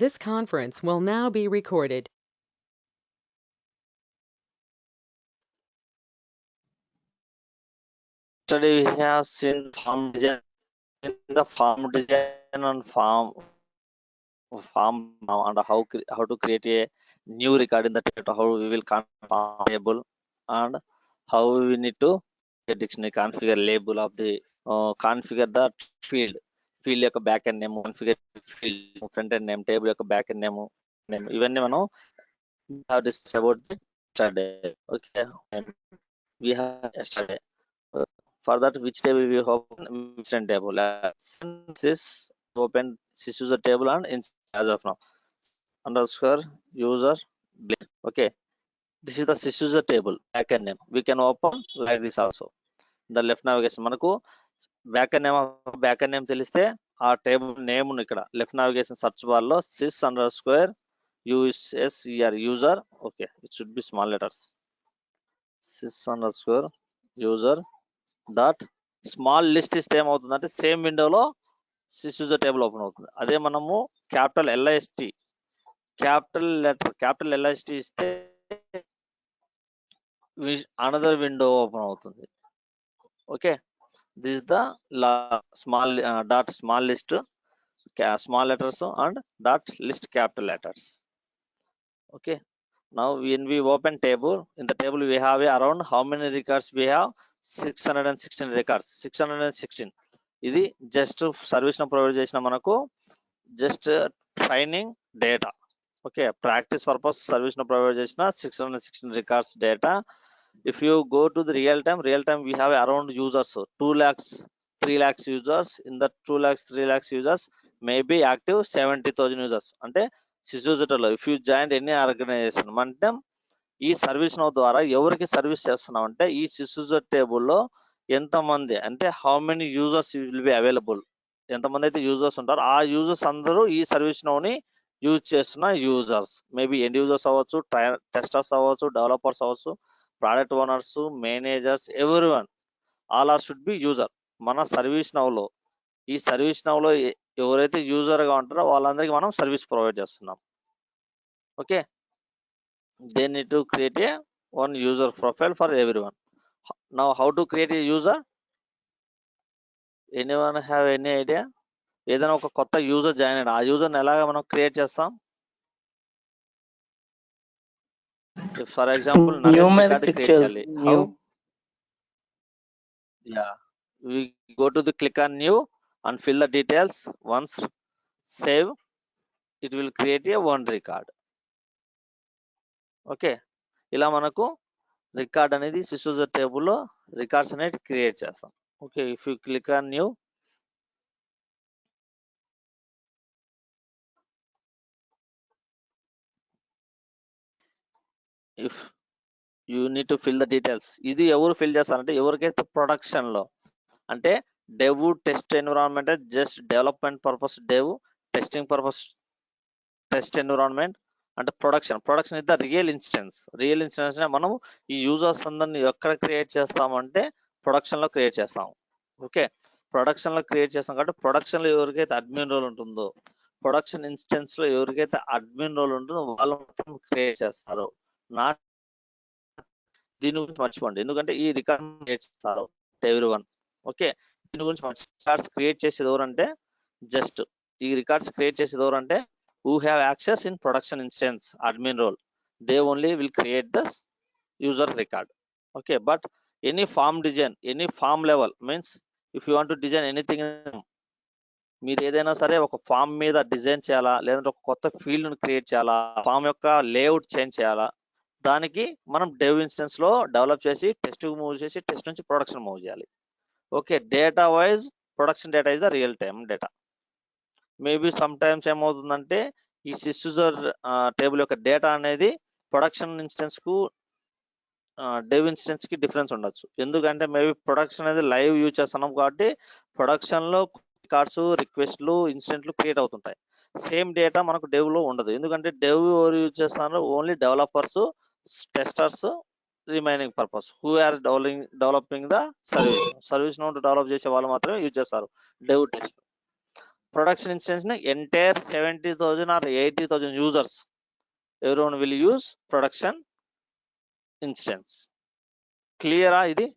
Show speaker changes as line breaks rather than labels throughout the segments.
This conference will now be recorded.
Yesterday we have seen farm design. In the farm design and farm and how to create a new record in the data, how we will configure farm table, and how we need to get dictionary, configure label of the configure the field యొక్క back end name, configure field front end name, table యొక్క back end name ఇవన్నీ మనం discuss about yesterday. Okay, we have yesterday. For that, which table we open? Instant table. Since is open sysuser table and as of now underscore user. Okay, this is the sysuser table backend name. We can open like this also. The left navigation మనకు backend name తెలిస్తే ఆ table name ఇక్కడ left navigation search bar లో sys underscore user. Okay, it should be small letters. sys underscore user dot small list ఇస్తే ఏమవుతుందంటే same విండోలో సిస్యూజర్ table open అవుతుంది. అదే మనము క్యాపిటల్ LIST క్యాపిటల్ LIST ఇస్తే అనదర్ విండో ఓపెన్ అవుతుంది. Okay, this is the small dot small list small letters and dot list capital letters. Okay, now when we open table, in the table we have around how many records we have? 616 records. 616 ఇది just service provide చేసిన మనకు just training data. Okay, practice purpose service provide చేసిన 616 records data. If you go to the real time we have around users 2 lakhs 3 lakhs users. In the 2 lakhs 3 lakhs users maybe active 70,000 users. అంటే సిస్యూజర్లో if you join any organization అంటే ఈ service now ద్వారా ఎవరికి service చేస్తున్నాం అంటే ఈ సిస్యూజర్ టేబుల్లో ఎంతమంది అంటే how many users will be available, ఎంతమంది అయితే యూజర్స్ ఉంటారో ఆ యూజర్స్ అందరూ ఈ సర్వీస్ నౌని యూజ్ చేస్తున్న యూజర్స్. మేబీ ఎండ్ యూజర్స్ అవ్వచ్చు, టెస్టర్స్ అవ్వచ్చు, డెవలపర్స్ అవ్వచ్చు, product owners, managers, everyone, all are should be user. మన సర్వీస్ నౌలో ఈ సర్వీస్ నౌలో ఎవరైతే యూజర్ గా ఉంటారో వాళ్ళందరికీ మనం సర్వీస్ ప్రొవైడ్ చేస్తున్నాం. Okay, they need to create a one user profile for everyone. Now how to create a user? Anyone have any idea? ఏదైనా ఒక కొత్త యూజర్ జాయిన్ అయ్యాడు, ఆ యూజర్ని ఎలాగా మనం క్రియేట్ చేస్తాం? For example Naresh record create చేయాలి. How? Yeah, we go to the click on new and fill the details. Once save, it will create a one record. Okay, ఇలా మనకు రికార్డ్ అనేది సిస్యూజర్ టేబుల్లో రికార్డ్స్ అనేది క్రియేట్ చేస్తాం. Okay, if you click on new, if you need to fill the details. ఇది ఎవరు fill చేస్తారంటే ఎవరికైతే ప్రొడక్షన్ లో అంటే dev test environment, just development purpose dev, testing purpose test environment, అంటే production is the real instance. మనం ఈ users అందరిని ఎక్కడ క్రియేట్ చేస్తామంటే ప్రొడక్షన్ లో క్రియేట్ చేస్తాం. ఓకే, ప్రొడక్షన్ లో క్రియేట్ చేస్తాం కాబట్టి ప్రొడక్షన్ లో ఎవరికైతే అడ్మిన్ రోల్ ఉంటుందో, ప్రొడక్షన్ ఇన్స్టెన్స్ లో ఎవరికైతే అడ్మిన్ రోల్ ఉంటుందో వాళ్ళు మాత్రం క్రియేట్ చేస్తారు. నాట్ దీని గురించి మర్చిపోండి, ఎందుకంటే ఈ రికార్డ్ క్రియేట్ చేస్తారు ఎవ్రీవన్. ఓకే, దీని గురించి రికార్డ్స్ క్రియేట్ చేసేది ఎవరంటే జస్ట్ ఈ రికార్డ్స్ క్రియేట్ చేసేది ఎవరంటే who have access in production instance admin role, they only will create this user record. Okay, but any form design, any form level means if you want to design anything, మీరు ఏదైనా సరే ఒక form మీద design చేయాలా, లేదంటే ఒక కొత్త field ను క్రియేట్ చేయాలా, ఫామ్ యొక్క లేఅవుట్ చేంజ్ చేయాలా, దానికి మనం డెవ్ ఇన్స్టెన్స్ లో డెవలప్ చేసి టెస్ట్ మూవ్ చేసి టెస్ట్ నుంచి ప్రొడక్షన్ మూవ్ చేయాలి. Okay, data wise production data is the real time data. Maybe some times ఏమవుతుందంటే ఈ సిస్యూజర్ టేబుల్ యొక్క డేటా అనేది ప్రొడక్షన్ ఇన్స్టెన్స్ కు డెవ్ ఇన్స్టెన్స్ కి డిఫరెన్స్ ఉండొచ్చు. ఎందుకంటే మేబీ ప్రొడక్షన్ అనేది లైవ్ యూజ్ చేస్తున్నాం కాబట్టి ప్రొడక్షన్ లో రికార్డ్స్, రిక్వెస్ట్లు, ఇన్స్టెంట్లు క్రియేట్ అవుతుంటాయి. సేమ్ డేటా మనకు డెవ్ లో ఉండదు, ఎందుకంటే డెవ్ ఎవరు యూజ్ చేస్తున్నారు? Only developers, testers, remaining purpose who are developing the service note develop చేసే వాళ్ళు మాత్రమే యూజ్ చేస్తారు dev test. production instance ni entire 70,000 or 80,000 users, everyone will use production instance. Clear idi?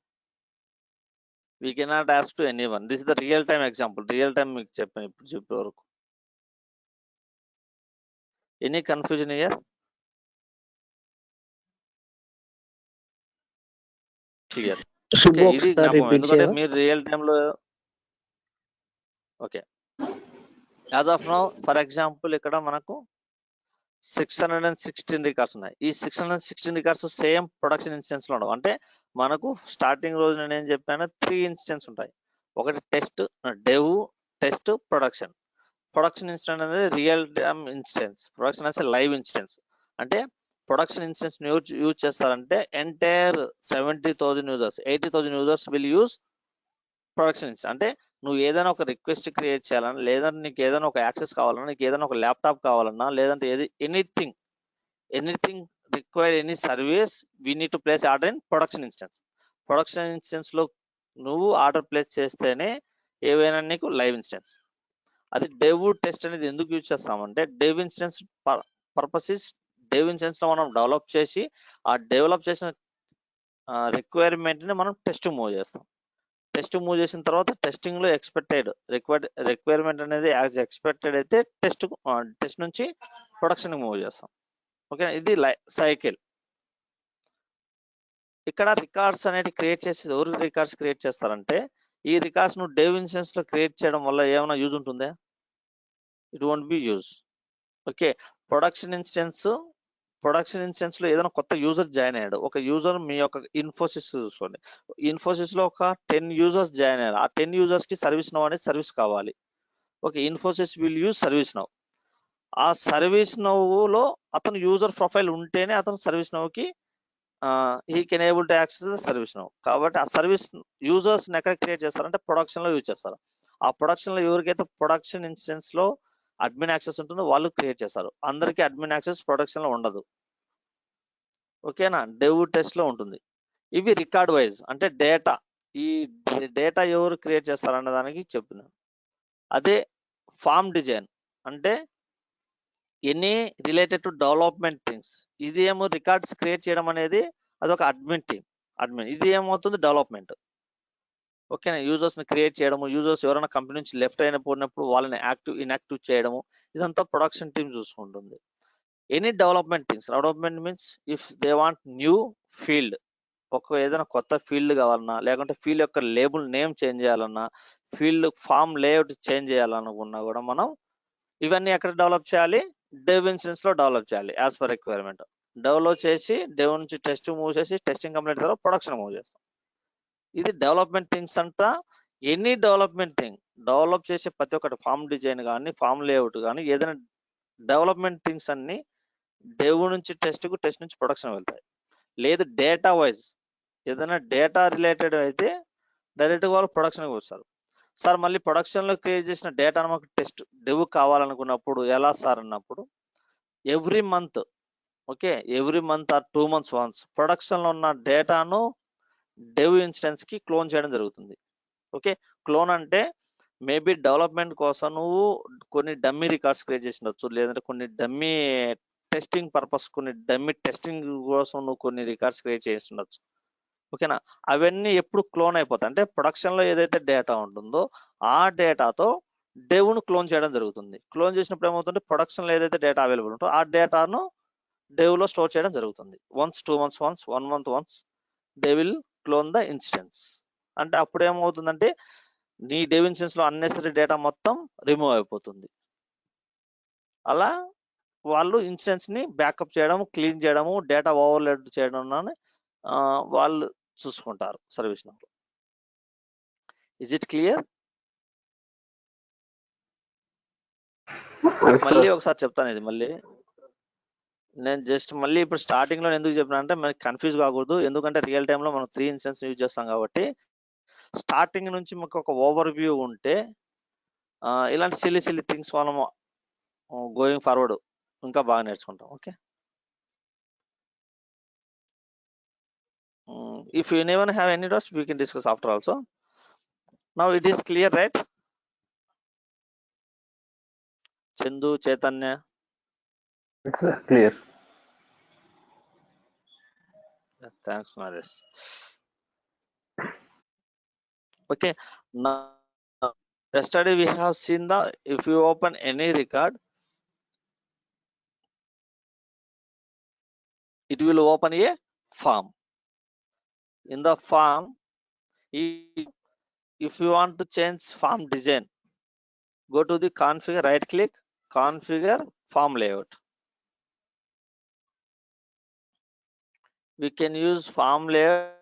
We cannot ask to anyone. This is the real time example. Real time మీకు చెప్పాను ఇప్పుడు చెప్పే వరకు. Any confusion here? Clear. Okay, ఇది జ్ఞాపకం, ఎందుకంటే మీరు real time లో okay. As of now for example ఇక్కడ మనకు 616 రికార్డ్స్ ఉన్నాయి. ఈ 616 రికార్డ్స్ సేమ్ ప్రొడక్షన్ ఇన్స్టెన్స్ లో ఉండవు. అంటే మనకు స్టార్టింగ్ రోజు నేను ఏం చెప్పాను, 3 ఇన్స్టెన్స్ ఉంటాయి. ఒకటి test, dev, test, production. Production instance అనేది రియల్ టైమ్ ఇన్స్టెన్స్, ప్రొడక్షన్ అనేది లైవ్ ఇన్స్టెన్స్. అంటే ప్రొడక్షన్ ఇన్స్టెన్స్ యూజ్ చేస్తారంటే entire 70,000 users, 80,000 users will use production instance. అంటే నువ్వు ఏదైనా ఒక రిక్వెస్ట్ క్రియేట్ చేయాలన్నా, లేదంటే నీకు ఏదైనా ఒక యాక్సెస్ కావాలన్నా, నీకు ఏదైనా ఒక ల్యాప్టాప్ కావాలన్నా, లేదంటే anything required any service we need to place order in production instance. Production instance లో నువ్వు ఆర్డర్ ప్లేస్ చేస్తేనే ఏవైనా నీకు లైవ్ ఇన్స్టెన్స్. అది డెవ్ టెస్ట్ అనేది ఎందుకు యూజ్ చేస్తామంటే dev instance purpose is, dev instance లో మనం డెవలప్ చేసి ఆ డెవలప్ చేసిన రిక్వైర్మెంట్ ని మనం టెస్ట్ మూవ్ చేస్తాం. టెస్ట్ మూవ్ చేసిన తర్వాత టెస్టింగ్ లో ఎక్స్పెక్టెడ్ రిక్వైర్మెంట్ అనేది యాజ్ ఎక్స్పెక్టెడ్ అయితే టెస్ట్ నుంచి ప్రొడక్షన్ మూవ్ చేస్తాం. ఓకే, ఇది సైకిల్. ఇక్కడ రికార్డ్స్ అనేది క్రియేట్ చేసి ఎవరు రికార్డ్స్ క్రియేట్ చేస్తారంటే, ఈ రికార్డ్స్ ను డెవ్ ఇన్స్టెన్స్ లో క్రియేట్ చేయడం వల్ల ఏమైనా యూజ్ ఉంటుందా? It won't be use. Okay, production instance లో ఏదైనా కొత్త యూజర్ జాయిన్ అయ్యాడు. ఒక యూజర్ మీ యొక్క ఇన్ఫోసిస్ చూసుకోండి, ఇన్ఫోసిస్ లో ఒక 10 యూజర్స్ జాయిన్ అయ్యారు. ఆ 10 యూజర్స్ కి సర్వీస్ నౌ అనేది సర్వీస్ కావాలి. Okay, Infosys will use service now. ఆ సర్వీస్ నౌ లో అతను యూజర్ ప్రొఫైల్ ఉంటేనే అతను సర్వీస్ నౌ కి he can able to access the service now. కాబట్టి ఆ సర్వీస్ యూజర్స్ ఎక్కడ క్రియేట్ చేస్తారంటే ప్రొడక్షన్ లో యూజ్ చేస్తారు. ఆ ప్రొడక్షన్ లో ఎవరికైతే ప్రొడక్షన్ ఇన్స్టెన్స్ లో అడ్మిన్ యాక్సెస్ ఉంటుందో వాళ్ళు క్రియేట్ చేస్తారు. అందరికీ అడ్మిన్ యాక్సెస్ ప్రొడక్షన్ లో ఉండదు. ఓకేనా, డెవ్ టెస్ట్ లో ఉంటుంది. ఇవి రికార్డ్ వైజ్ అంటే డేటా, ఈ డేటా ఎవరు క్రియేట్ చేస్తారన్న దానికి చెప్తున్నాను. అదే ఫామ్ డిజైన్ అంటే any related to development things. ఇది ఏమో రికార్డ్స్ క్రియేట్ చేయడం అనేది అదొక అడ్మిన్ టీమ్. ఇది ఏమవుతుంది, డెవలప్మెంట్. ఓకేనా, యూజర్స్ ని క్రియేట్ చేయడము, యూజర్స్ ఎవరైనా కంపెనీ నుంచి లెఫ్ట్ అయినప్పుడు వాళ్ళని ఇన్యాక్టివ్ చేయడము, ఇదంతా ప్రొడక్షన్ టీమ్ చూసుకుంటుంది. Any development things, development means if they want new field, ఏదైనా కొత్త ఫీల్డ్ కావాలన్నా, లేకుంటే ఫీల్డ్ యొక్క లేబుల్ నేమ్ చేంజ్ చేయాలన్నా, ఫీల్డ్ ఫామ్ లేఅవుట్ చేంజ్ చేయాలనుకున్నా కూడా మనం ఇవన్నీ ఎక్కడ డెవలప్ చేయాలి, డెవ్ ఇన్స్టెన్స్ లో డెవలప్ చేయాలి. యాజ్ పర్ రిక్వైర్మెంట్ డెవలప్ చేసి డెవ్ నుంచి టెస్ట్ మూవ్ చేసి టెస్టింగ్ కంప్లీట్ తర్వాత ప్రొడక్షన్ మూవ్ చేస్తాం. ఇది డెవలప్మెంట్ థింగ్స్ అంట. ఎనీ డెవలప్మెంట్ థింగ్ డెవలప్ చేసే ప్రతి ఒక్కటి, ఫామ్ డిజైన్ కానీ, ఫామ్ లేఅవుట్ కానీ, ఏదైనా డెవలప్మెంట్ థింగ్స్ అన్ని డెవ్ నుంచి టెస్ట్ నుంచి ప్రొడక్షన్ వెళ్తాయి. లేదు డేటా వైజ్ ఏదైనా డేటా రిలేటెడ్ అయితే డైరెక్ట్గా వాళ్ళు ప్రొడక్షన్కి వస్తారు. సార్ మళ్ళీ ప్రొడక్షన్లో క్రియేట్ చేసిన డేటాను మాకు టెస్ట్ డెవ్ కావాలనుకున్నప్పుడు ఎలా సార్ అన్నప్పుడు every month, okay, every month or 2 months once ప్రొడక్షన్లో ఉన్న డేటాను డెవ్ ఇన్స్టెన్స్ కి క్లోన్ చేయడం జరుగుతుంది. ఓకే, క్లోన్ అంటే మేబీ డెవలప్మెంట్ కోసం నువ్వు కొన్ని డమ్మీ రికార్డ్స్ క్రియేట్ చేసినచ్చు, లేదంటే కొన్ని డమ్మీ టెస్టింగ్ పర్పస్, కొన్ని డమ్మీ టెస్టింగ్ కోసం నువ్వు కొన్ని రికార్డ్స్ క్రియేట్ చేస్తుండొచ్చు. ఓకేనా, అవన్నీ ఎప్పుడు క్లోన్ అయిపోతాయి అంటే ప్రొడక్షన్ లో ఏదైతే డేటా ఉంటుందో ఆ డేటాతో డెవ్ ను క్లోన్ చేయడం జరుగుతుంది. క్లోన్ చేసినప్పుడు ఏమవుతుంది, ప్రొడక్షన్ లో ఏదైతే డేటా అవైలబుల్ ఉంటుందో ఆ డేటాను డెవ్ లో స్టోర్ చేయడం జరుగుతుంది. Once 2 months once 1 month once they will clone the instance. అంటే అప్పుడు ఏమవుతుందంటే నీ డెవ్ ఇన్స్టెన్స్ లో అన్నెసరీ డేటా మొత్తం రిమూవ్ అయిపోతుంది. అలా వాళ్ళు ఇన్స్టెన్స్ ని బ్యాకప్ చేయడం, క్లీన్ చేయడము, డేటా ఓవర్లోడ్ చేయడం వాళ్ళు చూసుకుంటారు service now. Is it clear? మళ్ళీ ఒకసారి చెప్తాను ఇది మళ్ళీ. నేను జస్ట్ మళ్ళీ ఇప్పుడు స్టార్టింగ్ లో ఎందుకు చెప్పినా అంటే మనకి కన్ఫ్యూజ్ కాకూడదు, ఎందుకంటే రియల్ టైమ్ లో మనం 3 ఇన్స్టెన్స్ యూజ్ చేస్తాం కాబట్టి స్టార్టింగ్ నుంచి మాకు ఒక ఓవర్ వ్యూ ఉంటే ఇలాంటి సిల్లీ థింగ్స్ మనం గోయింగ్ ఫార్వర్డ్ ఇంకా బాగా నేర్చుకుంటాం. Okay, if anyone have any doubts we can discuss after also. Now it is clear, right? Chandu, Chaitanya.
It's clear.
Thanks, Naresh. Okay, now yesterday we have seen the, if you open any record, it will open a form. In the form, if you want to change form design, go to the configure, right click, configure form layout. We can use form layout.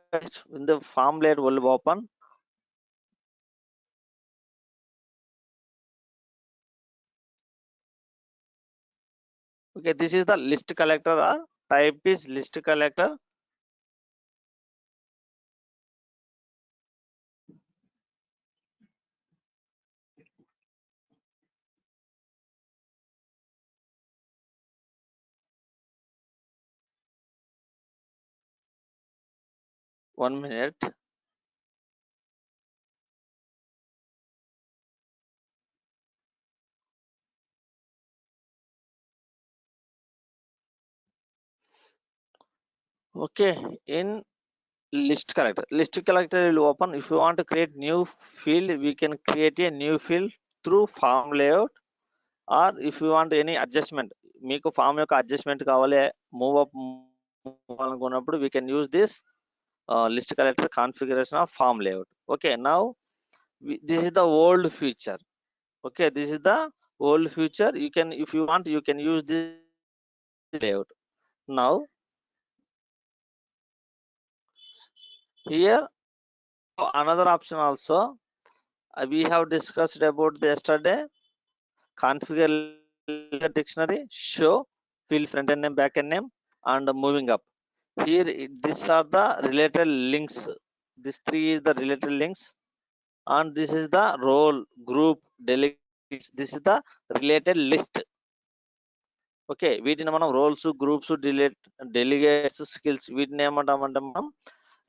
In the form layout will open. Okay, this is the list collector, or type is list collector. One minute. Okay, in list collector will open. If you want to create new field, we can create a new field through form layout, or if you want any adjustment, మీకు form యొక్క adjustment కావాలి, move up అనుకున్నప్పుడు we can use this list collector configuration of form layout. Okay, now this is the old feature. Okay, this is the old feature. You can, if you want, you can use this layout. Now here another option also, we have discussed about yesterday, configure dictionary, show field front end name, back end name, and moving up. Here these are the related links. These three is the related links, and this is the role, group, delegates. This is the related list. Okay, వీటిని మనం roles, groups, delegates, skills, వీటిని ఏమంటామంటే మనం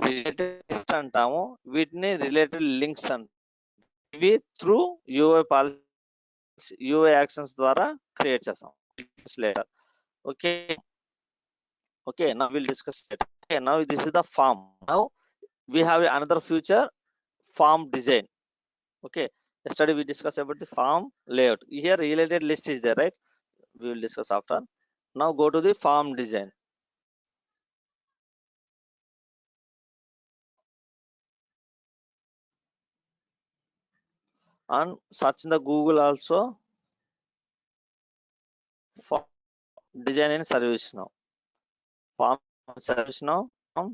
related list అంటాము. వీటిని related links అంటాం. ఇవి through UI policy, UI actions ద్వారా క్రియేట్ చేస్తాం later. Okay, okay, now we'll discuss it. Okay, now this is the form. Now we have another feature, form design. Okay, yesterday we discussed about the form layout. Here related list is there, right? We will discuss after. Now go to the form design. And search in the Google also, form design in service now. Form service now, form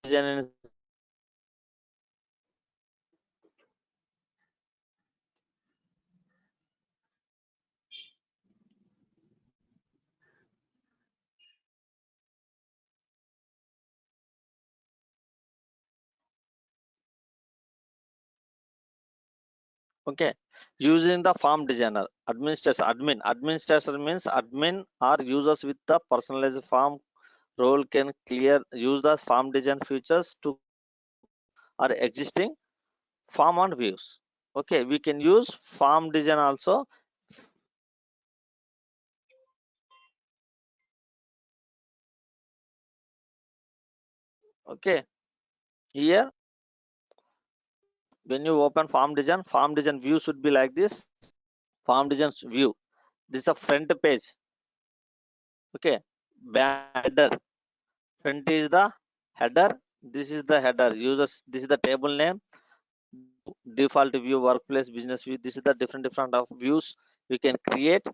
design in. Okay, using the form designer, administrator, administrator means admin or users with the personalized form role can use the form design features to our existing form and views. Okay, we can use form design also. Okay, here when you open form design view should be like this. Form design view, this is a front page. Okay, header, front is the header, this is the header, users, this is the table name, default view, workplace, business view. This is the different of views we can create.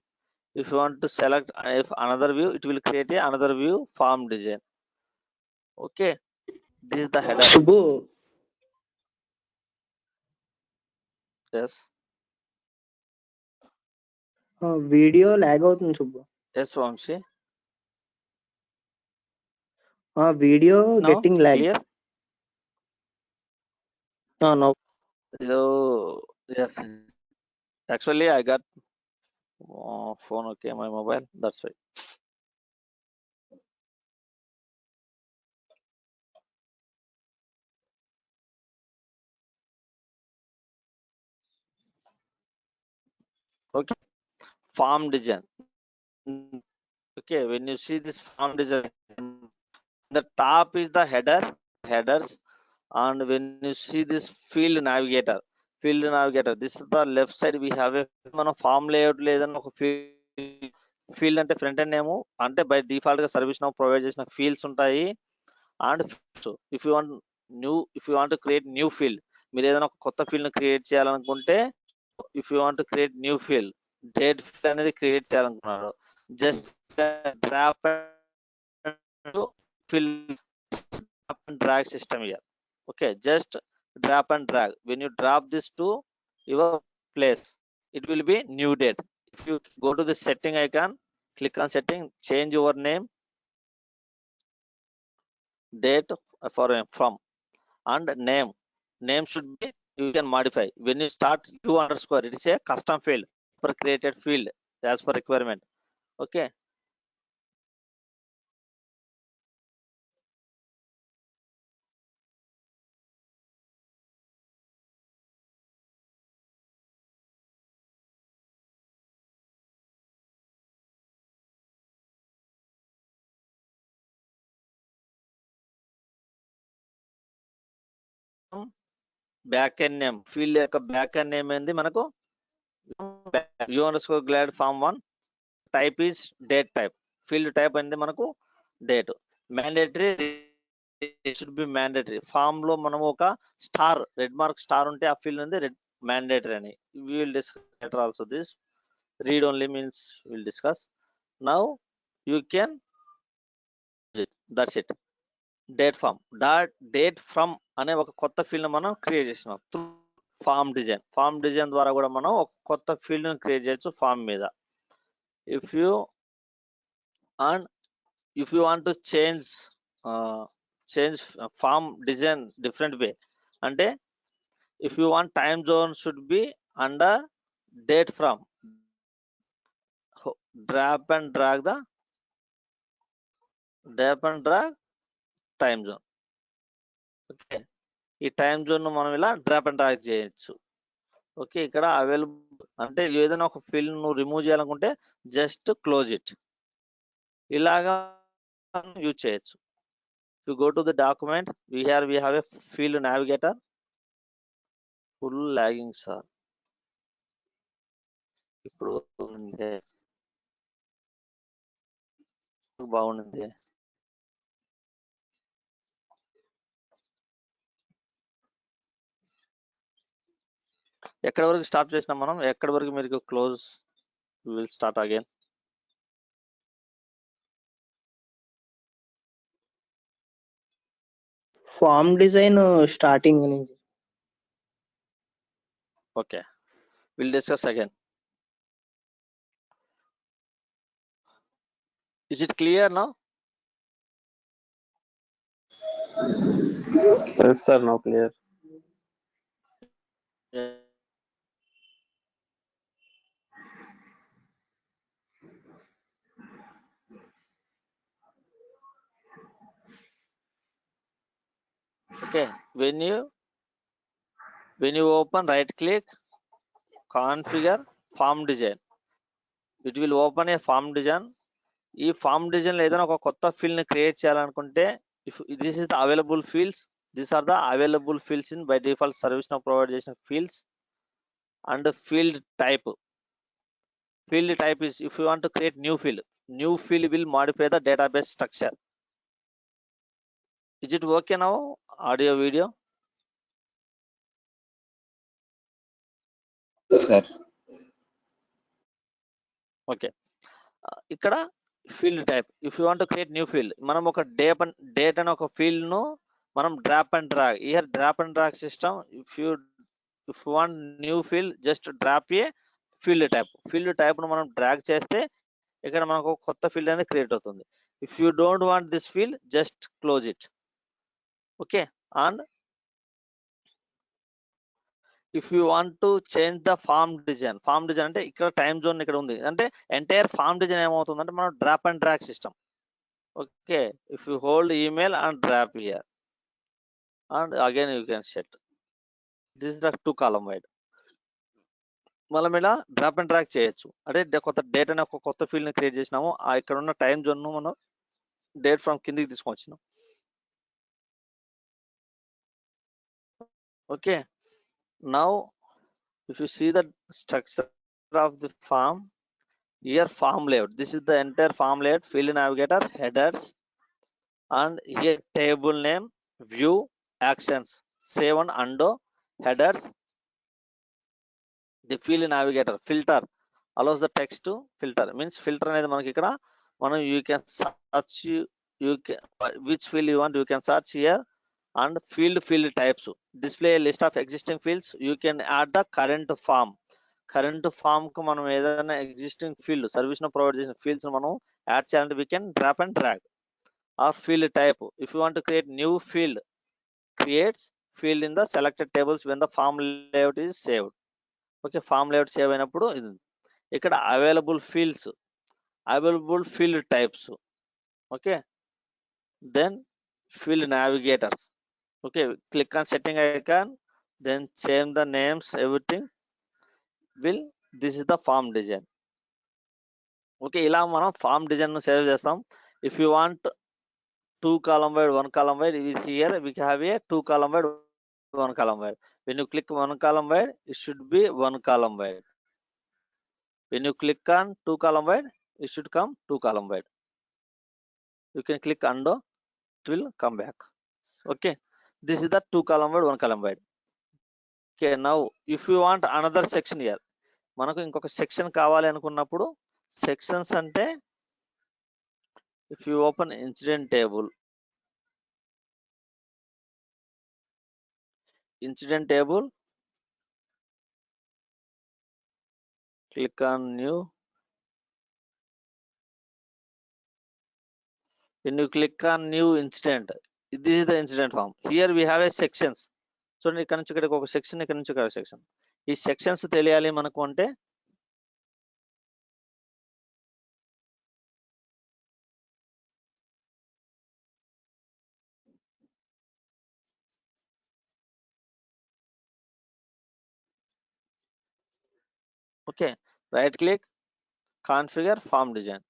If you want to select if another view, it will create another view, form design. Okay, this is the header.
Subbu,
Yes,
video lag అవుతుంది Subbu.
yes, Vamshi.
Video
Now
getting lag.
clear.
No.
So yes, actually I got phone, okay, my mobile, that's why. Okay, form design. Okay, when you see this form design, the top is the headers, and when you see this field navigator, this is the left side. We have a మన form layout లేదని ఒక field అంటే front end name అంటే by default గా ServiceNow provide చేసిన fields ఉంటాయి. And if you want to create new field, మీరు ఏదైనా ఒక కొత్త ఫీల్డ్ ని క్రియేట్ చేయాలనుకుంటే, if you want to create new field, date field అనేది క్రియేట్ చేయాలనుకున్నారు, just drop fill and drag system here. Okay, just drop and drag. When you drop this to your place, it will be new date. If you go to the setting icon, click on setting, change your name, date from, and name should be, you can modify. When you start u underscore, it is a custom field for created field as per requirement. Okay, back end name field యొక్క back end name ఏంది మనకు u underscore glad form 1, type is date type, field type అనేది మనకు date. Mandatory should be mandatory. Form లో మనం ఒక star, red mark star ఉంటే ఆ ఫీల్డ్ ఉంది రెడ్ మ్యాండేటరీ అని. we will discuss later also this. read only means we'll discuss. now you can, that's it. Date form date from అనే ఒక కొత్త ఫీల్డ్ మనం క్రియేట్ చేసినాం త్రూ ఫామ్ డిజైన్ ద్వారా కూడా మనం ఒక కొత్త ఫీల్డ్ ని క్రియేట్ చేయొచ్చు ఫామ్ మీద. If you want to change form design different way అంటే, if you want time zone should be under date from, drop and drag time zone. Okay, ఈ టైమ్ జోన్ ను మనం ఇలా డ్రాప్ అండ్ డ్రాగ్ చేయొచ్చు. Okay, ఇక్కడ available అంటే ఏదైనా ఒక ఫీల్డ్ నువ్వు రిమూవ్ చేయాలనుకుంటే జస్ట్ క్లోజ్ ఇట్, ఇలాగా యూజ్ చేయొచ్చు. You go to the document, we have a field navigator. Full logging sir, ఇప్పుడు బాగుంది. ఎక్కడి వరకు స్టాప్ చేసినాం మనం, ఎక్కడి వరకు మీరు close, will start again.
Form design starting నుంచి.
Okay, will discuss again. Is it clear now?
Yes, sir. Now clear.
Okay, when you open, right click, configure form design, it will open a form design. ఈ form design లో ఏదైనా ఒక కొత్త field ని create చేయాలనుకుంటే, if this is the available fields, these are the available fields in by default ServiceNow provide చేసిన fields. And field type is, if you want to create new field will modify the database structure. Is it okay now? Audio video?
Sir.
Okay, ఇక్కడ field type, if you want to create new field, మనం ఒక date అని ఒక field ను మనం drop and drag, here drop and drag system. If you want new field, just drop A field type ను మనం drag చేస్తే ఇక్కడ మనకు కొత్త ఫీల్డ్ అనేది క్రియేట్ అవుతుంది. If you don't want this field, just close it. Okay, and if you want to change the form design అంటే ఇక్కడ టైమ్ జోన్ ఇక్కడ ఉంది అంటే ఎంటైర్ ఫామ్ డిజైన్ ఏమవుతుందంటే మనం drop and drag system. Okay, if you hold email and drop here and again you can set, this is the 2 column wide. మనం ఇలా drop and drag చేయొచ్చు. అంటే కొత్త డేటాని ఒక కొత్త ఫీల్డ్ ని క్రియేట్ చేసినాము. ఇక్కడ ఉన్న టైం జోన్ ను మనం డేట్ ఫ్రమ్ కిందికి తీసుకొచ్చినాం. Okay, now if you see the structure of the form, here form layout, this is the entire form layout, field navigator, headers, and here table name, view, actions, save and undo, headers. The field navigator filter allows the text to filter, means filter అనేది మనకి ఇక్కడ మనం you can search, you can which field you want, you can search here. And field types, display a list of existing fields, you can add the current form కు మనం ఏదైనా existing field service ను provide చేసిన fields మనం add చేయాలంటే we can drop and drag. Or field type, if you want to create new field, creates field in the selected tables when the form layout is saved. Okay, form layout save అయినప్పుడు ఇది ఇక్కడ available field types. Okay, then field navigators. Okay, click on setting icon, then change the names, everything will, this is the form design. Okay, ఇలా మనం form design ను save చేస్తాం. If you want 2 column wide 1 column wide, is here we have a 2 column wide 1 column wide. When you click 1 column wide, it should be 1 column wide. When you click on 2 column wide, it should come 2 column wide. You can click undo, it will come back. Okay, this is the 2 column wide 1 column wide. Okay, now if you want another section here, మనకు ఇంకొక section కావాలి అనుకున్నప్పుడు sections అంటే if you open incident table, click on new. When you click on new incident, this is the incident form. Here we have a sections. So ఇక్కడ నుంచి ఇక్కడికి ఒక section, ఇక్కడ నుంచి ఒక సెక్షన్. ఈ సెక్షన్స్ తెలియాలి మనకు అంటే okay, right click, configure form design.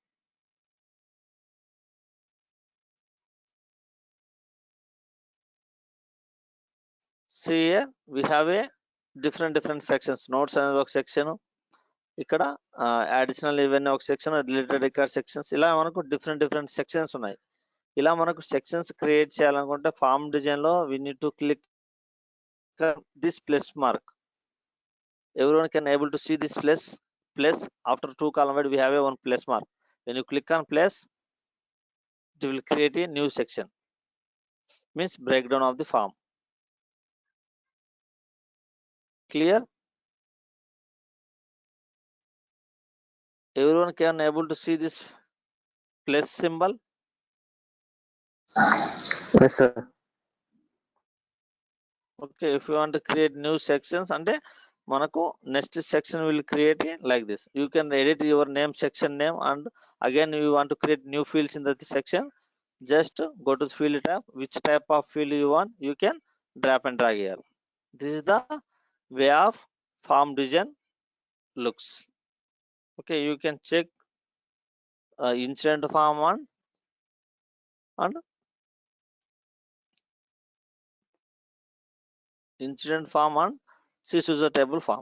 See here we have a different sections. Notes అనేది ఒక సెక్షన్, ఇక్కడ అడిషనల్ ఇవన్నీ ఒక సెక్షన్, రిలేటెడ్ రికార్డ్ సెక్షన్స్, ఇలా మనకు డిఫరెంట్ సెక్షన్స్ ఉన్నాయి. ఇలా మనకు సెక్షన్స్ క్రియేట్ చేయాలనుకుంటే ఫార్మ్ డిజైన్ లో we need to click this plus mark. Everyone can able to see this plus after 2 column wide we have a 1 plus mark. When you click on plus, it will create a new section, means breakdown of the form. Clear? Everyone can able to see this plus symbol?
Yes, sir.
Okay, if you want to create new sections, అంటే మనకు next section will create like this. You can edit your name, section name, and again you want to create new fields in the section, just go to the field tab, which type of field you want, you can drop and drag here. This is the way of form design looks. Okay, you can check incident form on and incident form on user table form.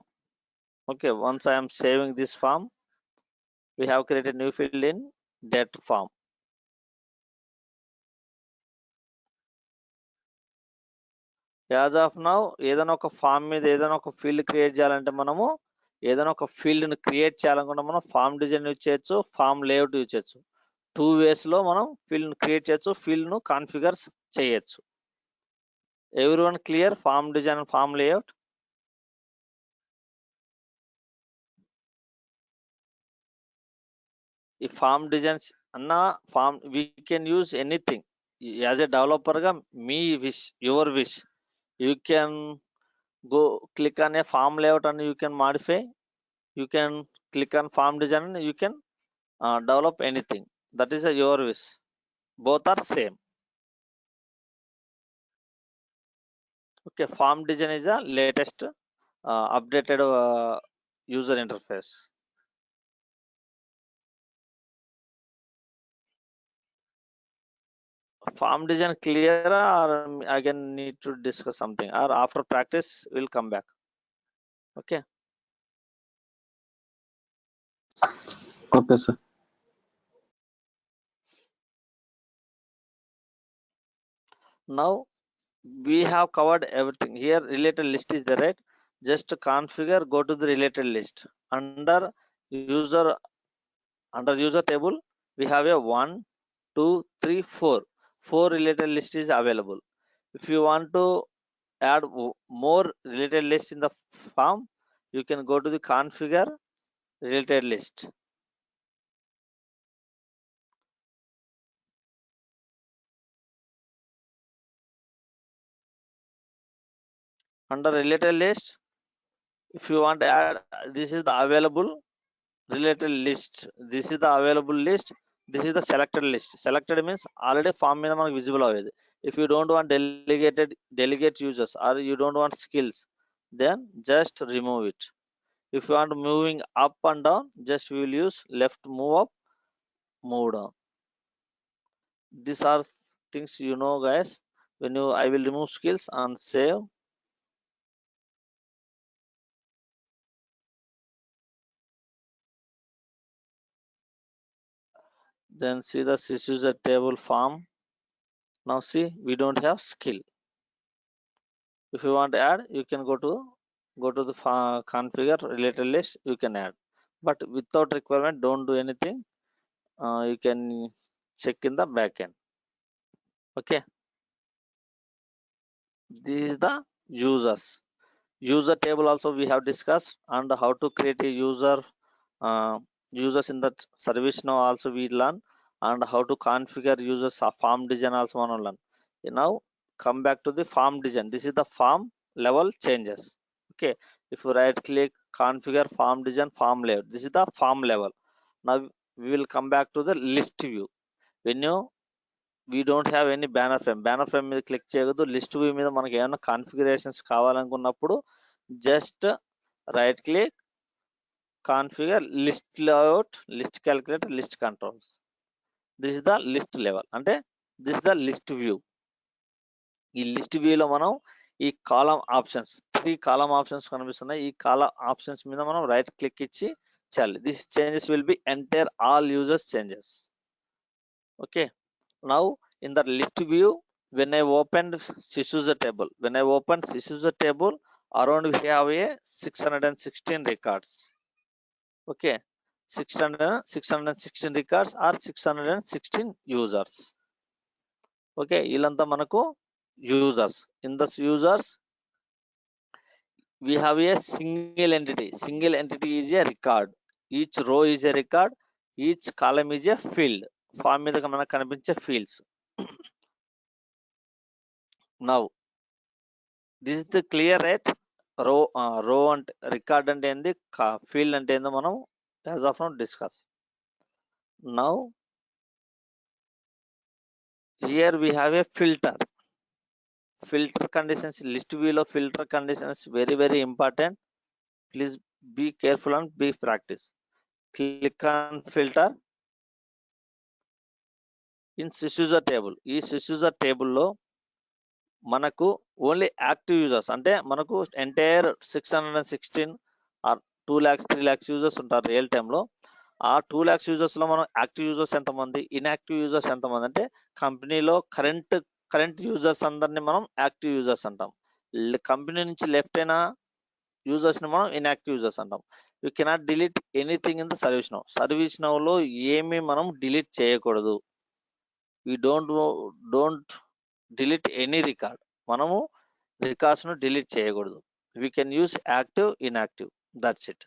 Okay, once I am saving this form, we have created new field in date form. As of now, ఏదైనా ఒక form మీద ఏదైనా ఒక field create చేయాలంటే మనము ఏదైనా ఒక field ని క్రియేట్ చేయాలనుకుంటే మనం ఫామ్ డిజైన్ యూజ్ చేయొచ్చు, ఫామ్ లేఅవుట్ యూజ్ చేయొచ్చు. 2 ways లో మనం ఫీల్డ్ ని క్రియేట్ చేయొచ్చు, ఫీల్డ్ ను కాన్ఫిగర్ చేయొచ్చు. Everyone clear form design and form layout? ఈ ఫామ్ డిజైన్స్ అన్న form we can use anything. As a developer గా మీ wish, your wish, you can go click on a form layout and you can modify, you can click on form design and you can develop anything. That is your wish. Both are same. Okay, form design is the latest updated user interface. Form design clear, or again need to discuss something, or after practice we'll come back. Okay.
Okay, sir.
Now we have covered everything. Here related list is there, right? Just configure, go to the related list. Under user table, we have a 1, 2, 3, 4. 4 related list is available. If you want to add more related list in the form, you can go to the configure related list. Under related list, if you want to add, this is the available related list. This is the available list. This is the selected list. Selected means already form మీద మనకు visible అవ్వేది. If you don't want delegate users, or you don't want skills, then just remove it. If you want moving up and down, just we will use left move up, move down. These are things you know, guys. When you I will remove skills and save. Then see the user table form. Now see, we don't have skill. If you want to add, you can go to the configure related list, you can add, but without requirement, don't do anything. You can check in the backend. Okay, this is the user table also we have discussed, and how to create a users in that service. Now also we learn, and how to configure users form design also మనం learn. Now come back to the form design. This is the form level changes. Okay, if you right click, configure form design, form layout, this is the form level. Now we will come back to the list view. When we don't have any banner frame మీద click చేయకూడదు. List view మీద మనకి ఏమైనా configurations కావాలనుకున్నప్పుడు just right click, configure list layout, list calculator, list controls. This is the list level, అంటే this is the list view. ఈ list వ్యూలో మనం ఈ కాలం ఆప్షన్స్, 3 కాలం ఆప్షన్స్ కనిపిస్తున్నాయి. ఈ కాలం ఆప్షన్స్ మీద మనం రైట్ క్లిక్ ఇచ్చి చేయాలి. This changes will be entire all users changes. Okay, now in the list view, when I opened SysUser table, around we have a 616 records. Okay, 616 records or 616 users. Okay, ఇలాంతా మనకు users. In the users, we have a single entity is a record. Each row is a record, each column is a field. Form మీద మనకు కనిపించే fields. Now this is the clear, right? row and record అంటే ఏంది, field అంటే ఏందో మనం as of now discuss. Now here we have a filter conditions. List view లో filter conditions very important. Please be careful and be practice. Click on filter in SysUser table. ఈ SysUser table లో మనకు only active users, అంటే మనకు entire 616 or 2 lakhs 3 lakhs users ఉంటారు real టైంలో. ఆ 2 lakhs users లో మనం యాక్టివ్ యూజర్స్ ఎంతమంది, ఇన్యాక్టివ్ యూజర్స్ ఎంతమంది, అంటే కంపెనీలో కరెంట్ యూజర్స్ అందరినీ మనం యాక్టివ్ యూజర్స్ అంటాం. కంపెనీ నుంచి లెఫ్ట్ అయిన యూజర్స్ ని మనం ఇన్యాక్టివ్ యూజర్స్ అంటాం. You cannot delete anything in the service now లో ఏమి మనం డిలీట్ చేయకూడదు. We don't delete any record. మనము రికార్డ్స్ ను డిలీట్ చేయకూడదు. We can use active, inactive, that's it.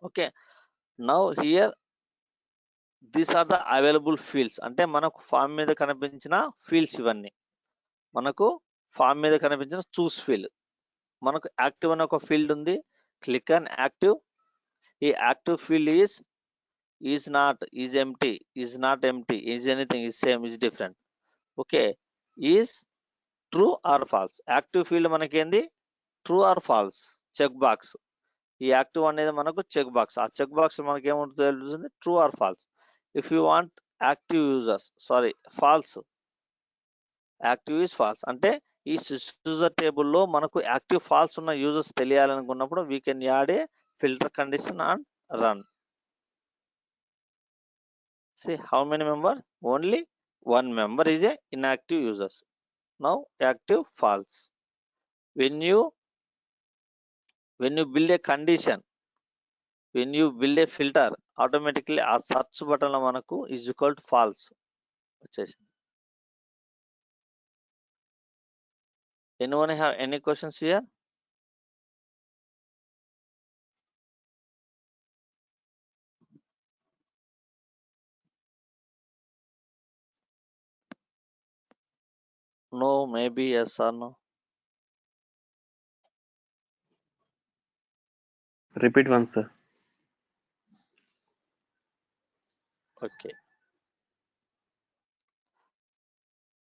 Okay, now here these are the available fields. అంటే మనకు form మీద కనిపించిన ఫీల్డ్స్ ఇవన్నీ. మనకు ఫామ్ మీద కనిపించిన చూస్ ఫీల్డ్, మనకు యాక్టివ్ అనే ఒక ఫీల్డ్ ఉంది. Click on active. ఈ active field is not, is empty, is not empty, is anything, is same, is different. Okay, is true or false. Active field మనకేంది, true or false check box. ఈ active అనేది మనకు check box. ఆ check box మనకి ఏముంటుందో తెలుస్తుంది, true or false. If you want active users, sorry false, active is false అంటే ఈ యూజర్ టేబుల్లో మనకు యాక్టివ్ ఫాల్స్ ఉన్న users తెలియాలనుకున్నప్పుడు we can add a filter condition and run. See how many member? Only one member is a inactive users. Now active false. When you build a condition, when you build a filter, automatically ఆ search button లో మనకు is equal to false వచ్చేసింది. Anyone have any questions here? No, maybe yes or no.
Repeat once, sir.
Okay.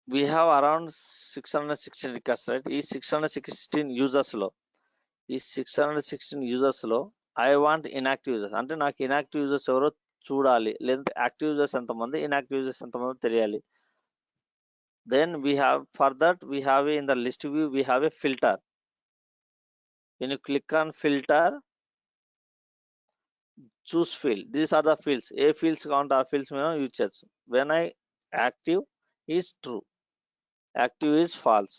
We have around 616 records, right? ఈ 616 users లో ఈ 616 users లో I want inactive users అంటే నాకు inactive users ఎవరో చూడాలి, లేదంటే యాక్టివ్ యూజర్స్ ఎంతమంది, ఇన్యాక్టివ్ యూజర్స్ ఎంతమంది తెలియాలి. Then we have for that we have in the list view we have a filter. when you click on filter, choose field, these are the fields, A fields కావాలంటే ఆ fields మనం use చేయొచ్చు. when I active is true, active is false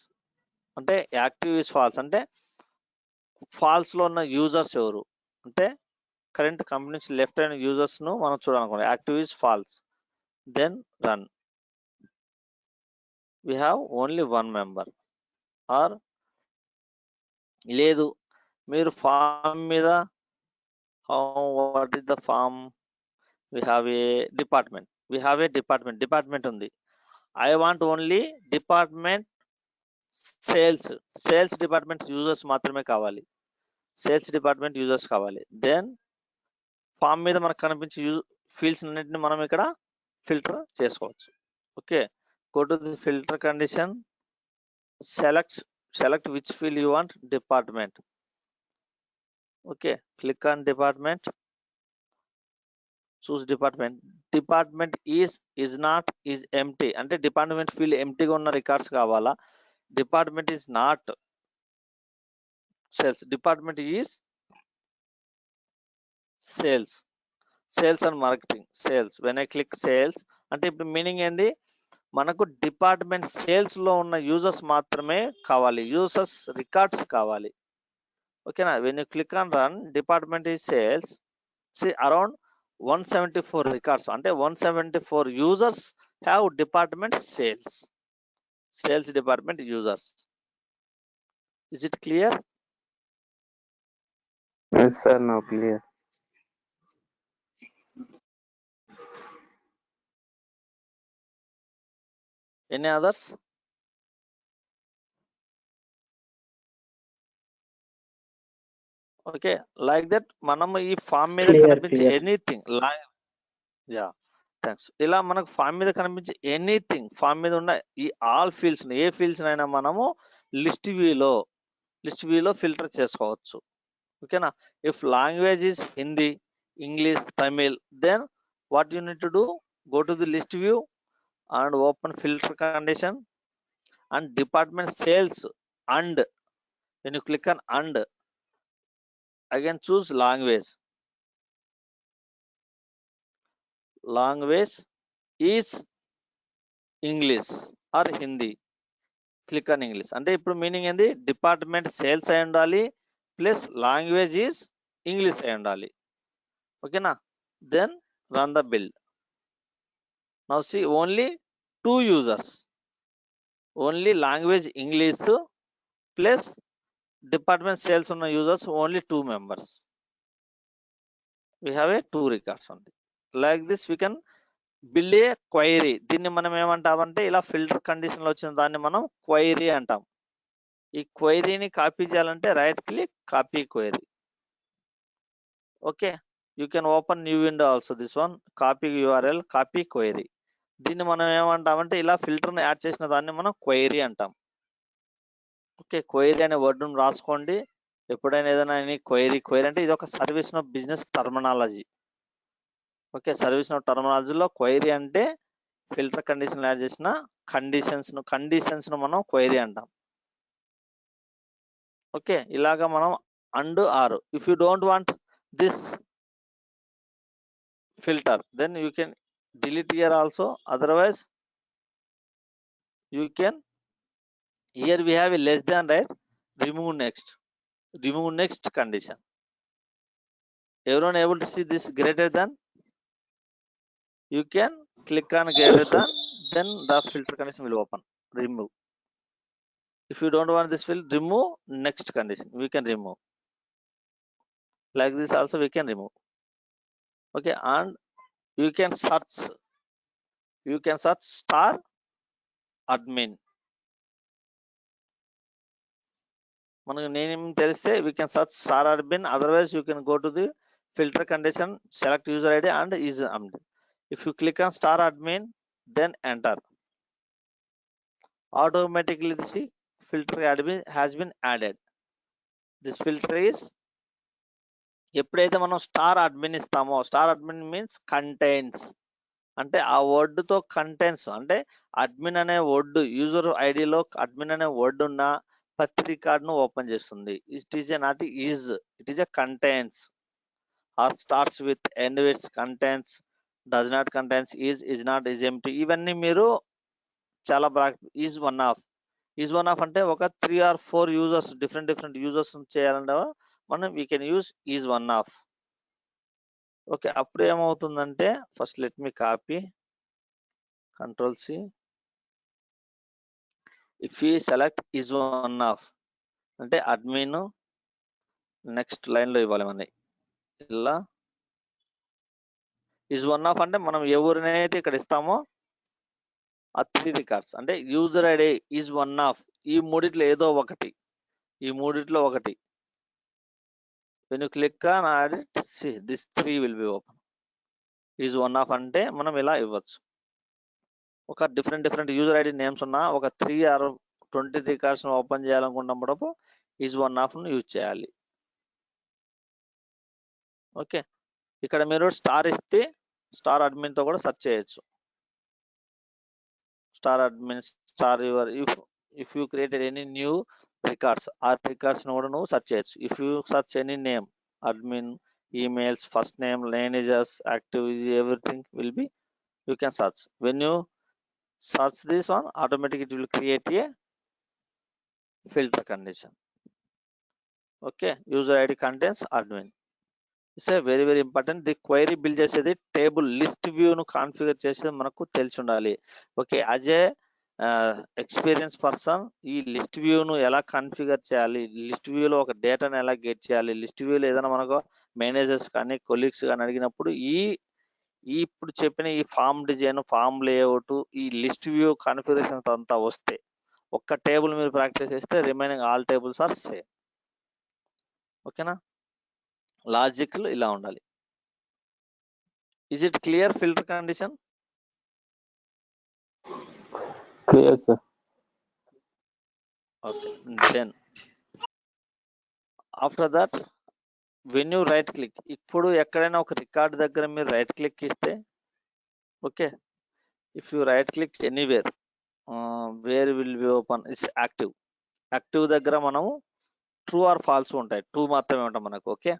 అంటే active is false అంటే false లో ఉన్న users ఎవరు అంటే కరెంట్ కంపెనీ నుంచి లెఫ్ట్ అయిన యూజర్స్ ను మనం చూడాలనుకోండి, active is false. Then run. We have only one member. Or లేదు మీరు ఫామ్ మీద what is the form, we have a department, we have a department ఉంది. I want only department sales department users మాత్రమే కావాలి, sales department users కావాలి. Then form మీద మనకు కనిపించే ఫీల్డ్స్ అన్నింటిని మనం ఇక్కడ ఫిల్టర్ చేసుకోవచ్చు. Okay, go to the filter condition, select which field you want, department. Okay, click on department, choose department is empty అంటే డిపార్ట్మెంట్ ఫీల్డ్ ఎంప్టీగా ఉన్న రికార్డ్స్ కావాలా. Department is not sales, department is sales and marketing. Sales, when I click sales అంటే ఇప్పుడు meaning ఏంది, మనకు department sales లో ఉన్న యూజర్స్ మాత్రమే కావాలి, యూజర్స్ రికార్డ్స్ కావాలి. ఓకేనా, when you click on run, department is sales. See around 174 records అంటే 174 users have department sales department users. Is it clear?
Yes, sir. Now clear.
Any others? Okay, like that మనం ఈ form మీద కనిపించే anything, yeah thanks, ఇలా మనకు form మీద కనిపించే anything, form మీద ఉన్న ఈ ఆల్ ఫీల్డ్స్, ఏ ఫీల్డ్స్ అయినా మనము లిస్ట్ వ్యూలో ఫిల్టర్ చేసుకోవచ్చు. ఓకేనా, if language is Hindi, English, Tamil, then what you need to do, go to the list view and open filter condition and department sales, and when you click on and again choose language is English or Hindi, click on English అంటే ఇప్పుడు meaning ఏంది, department sales అయి ఉండాలి plus language is English అయి ఉండాలి. ఓకేనా, then run the build. Now see only 2 users, only language English plus department sales ఉన్న users only 2 members. we have a 2 records only. like this we can build a query. దీన్ని మనం ఏమంటామంటే ఇలా filter condition లో వచ్చిన దాన్ని మనం query అంటాం. ఈ క్వైరీని కాపీ చేయాలంటే right click, copy query. Okay, you can open new window also, this one copy URL, copy query. దీన్ని మనం ఏమంటామంటే ఇలా ఫిల్టర్ని యాడ్ చేసిన దాన్ని మనం క్వైరీ అంటాం. ఓకే, క్వైరీ అనే వర్డ్ను రాసుకోండి, ఎప్పుడైనా ఏదైనా క్వైరీ అంటే ఇది ఒక ServiceNow business terminology. Okay, ServiceNow టర్మినాలజీలో క్వైరీ అంటే ఫిల్టర్ కండిషన్ యాడ్ చేసిన కండిషన్స్ ను మనం క్వైరీ అంటాం. ఓకే, ఇలాగా మనం and or if you don't want this filter then you can delete here also, otherwise you can, here we have a less than, right? remove next condition. Everyone able to see this greater than? You can click on greater
Yes, sir.
than, then the filter condition will open. Remove. If you don't want this field, remove next condition. We can remove like this also, we can remove. Okay, and you can search star admin. మనకు name తెలిస్తే we can search star admin, otherwise you can go to the filter condition, select user ID and is admin. If you click on star admin, then enter, automatically this filter admin has been added. This filter is, ఎప్పుడైతే మనం star admin ఇస్తామో, star admin means contains, అంటే ఆ word తో contents, అంటే admin అనే word user ఐడిలో admin అనే వర్డ్ ఉన్న ప్రతి రికార్డ్ ను ఓపెన్ చేస్తుంది. It is a not is, it is a contents, or starts with, end with contents, does not contents, is not, is empty, ఇవన్నీ మీరు చాలా ఈజ్ వన్ ఆఫ్ అంటే ఒక 3 or 4 యూజర్స్, డిఫరెంట్ యూజర్స్ చేయాలంటే మనం we can use is one of. Okay, అప్పుడు ఏమవుతుందంటే first let me copy, control C, if you select is one of అంటే అడ్మిన్ నెక్స్ట్ లైన్ లో ఇవ్వాలి మనకి, ఇలా ఈజ్ వన్ ఆఫ్ అంటే మనం ఎవరినైతే ఇక్కడ ఇస్తామో ఆ 3 రికార్డ్స్, అంటే user ID is one of, ఈ మూడిట్లో ఏదో ఒకటి, when you click on add it, see this 3 will be open. Is one of అంటే మనం ఇలా ఇవ్వచ్చు. ఒక డిఫరెంట్ యూజర్ ఐడి నేమ్స్ ఉన్న ఒక 3 or 20 రికార్డ్స్ ఓపెన్ చేయాలనుకున్నప్పుడు ఈజ్ వన్ ఆఫ్ ను యూజ్ చేయాలి. ఓకే, ఇక్కడ మీరు స్టార్ ఇస్తే స్టార్ అడ్మిన్ తో కూడా సెర్చ్ చేయొచ్చు. Star admin, star your, if you created any new records, ఆ రికార్డ్స్ ను కూడా నువ్వు సెర్చ్ చేయొచ్చు. If you search any name, admin, emails, first name, lineages, active, everything will be, you can search. When you search this one, automatically it will create a filter condition. Okay, user ID contains admin. It's a very important. The query build చేసేది table list view ను configure చేసేది మనకు తెలిసి ఉండాలి. Okay, as a experience person ఈ list view ను ఎలా configure చేయాలి, లిస్ట్ వ్యూలో ఒక డేటాను ఎలా గెట్ చేయాలి, లిస్ట్ వ్యూలో ఏదైనా మనకు మేనేజర్స్ కానీ కొలీగ్స్ కానీ అడిగినప్పుడు ఈ ఇప్పుడు చెప్పిన ఈ ఫామ్ డిజైన్, ఫామ్ లేఅవుట్, ఈ లిస్ట్ వ్యూ కాన్ఫిగరేషన్ అంతా వస్తే ఒక్క టేబుల్ మీరు ప్రాక్టీస్ చేస్తే remaining all tables are same. ఓకేనా, లాజిక్ ఇలా ఉండాలి. Is it clear filter condition?
Clear, sir.
Okay, then after that when you right click, ఇప్పుడు ఎక్కడైనా ఒక రికార్డ్ దగ్గర మీరు రైట్ క్లిక్ ఇస్తే, okay, if you right click anywhere, where will be open is active దగ్గర మనము ట్రూ ఆర్ ఫాల్స్ ఉంటాయి, true మాత్రమే ఉంటాయి మనకు. ఓకే,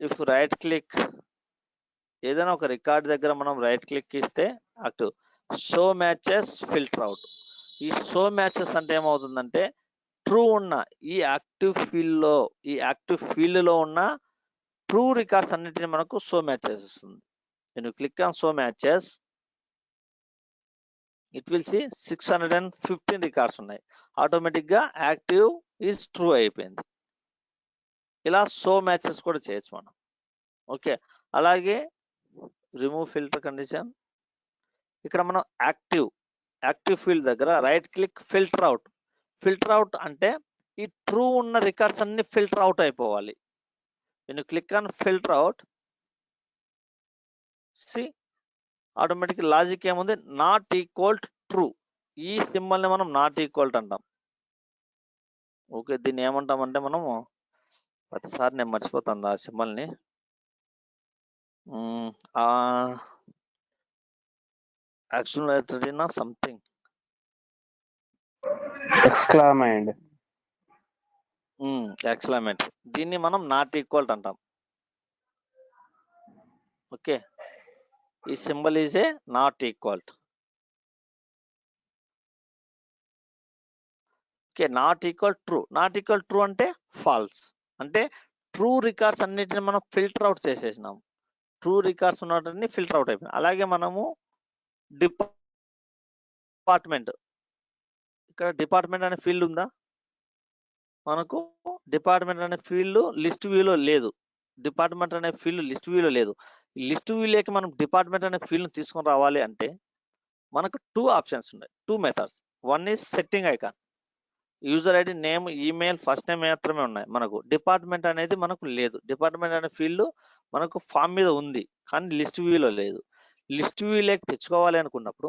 ఇఫ్ రైట్ క్లిక్ ఏదైనా ఒక రికార్డ్ దగ్గర మనం రైట్ క్లిక్ ఇస్తే active, show matches filter out. ఈ షో మ్యాచెస్ అంటే ఏమవుతుందంటే ట్రూ ఉన్న ఈ యాక్టివ్ ఫీల్డ్ లో ఉన్న ట్రూ రికార్డ్స్ అన్నిటిని మనకు షో మ్యాచెస్ ఇస్తుంది. నేను click on show matches, it will see 615 records ఉన్నాయి. ఆటోమేటిక్ గా యాక్టివ్ ఈజ్ ట్రూ అయిపోయింది. ఇలా షో మ్యాచెస్ కూడా చేయొచ్చు మనం. ఓకే, అలాగే రిమూవ్ ఫిల్టర్ కండిషన్, ఇక్కడ మనం యాక్టివ్ ఫీల్డ్ దగ్గర రైట్ క్లిక్ ఫిల్టర్ అవుట్ అంటే ఈ ట్రూ ఉన్న రికార్డ్స్ అన్ని ఫిల్టర్ అవుట్ అయిపోవాలి. when you click on filter out, see automatic logic ఏముంది, నాట్ ఈక్వల్ టు ట్రూ, ఈ సింబల్ ని మనం నాట్ ఈక్వల్ అంటాం. ఓకే, దీన్ని ఏమంటామంటే మనము ప్రతిసారి నేను మర్చిపోతాను ఆ సింబల్ని. Actual something
exclaimed.
ఎక్స్లామెంట్. దీన్ని మనం నాట్ ఈక్వల్ అంటాం. ఓకే, ఈ symbol is a not equal. Okay, not equal true. Not equal true అంటే ఫాల్స్. అంటే ట్రూ రికార్డ్స్ అన్నిటిని మనం ఫిల్టర్ అవుట్ చేసేసినాం. ట్రూ రికార్డ్స్ ఉన్నటిని ఫిల్టర్ అవుట్ అయిపోయినాయి. అలాగే మనము డిపార్ట్మెంట్, ఇక్కడ డిపార్ట్మెంట్ అనే ఫీల్డ్ ఉందా? మనకు డిపార్ట్మెంట్ అనే ఫీల్డ్ లిస్ట్ వ్యూలో లేదు. డిపార్ట్మెంట్ అనే ఫీల్డ్ లిస్ట్ వ్యూలో లేదు. లిస్ట్ వ్యూలోకి మనం డిపార్ట్మెంట్ అనే ఫీల్డ్ తీసుకొని రావాలి అంటే మనకు 2 ఆప్షన్స్ ఉన్నాయి, 2 methods. One is setting icon. User ID, name, email, first name మాత్రమే ఉన్నాయి. మనకు డిపార్ట్మెంట్ అనేది మనకు లేదు. డిపార్ట్మెంట్ అనే ఫీల్డ్ మనకు ఫామ్ మీద ఉంది కానీ లిస్ట్ వ్యూలో లేదు. లిస్ట్ వ్యూలోకి తెచ్చుకోవాలి అనుకున్నప్పుడు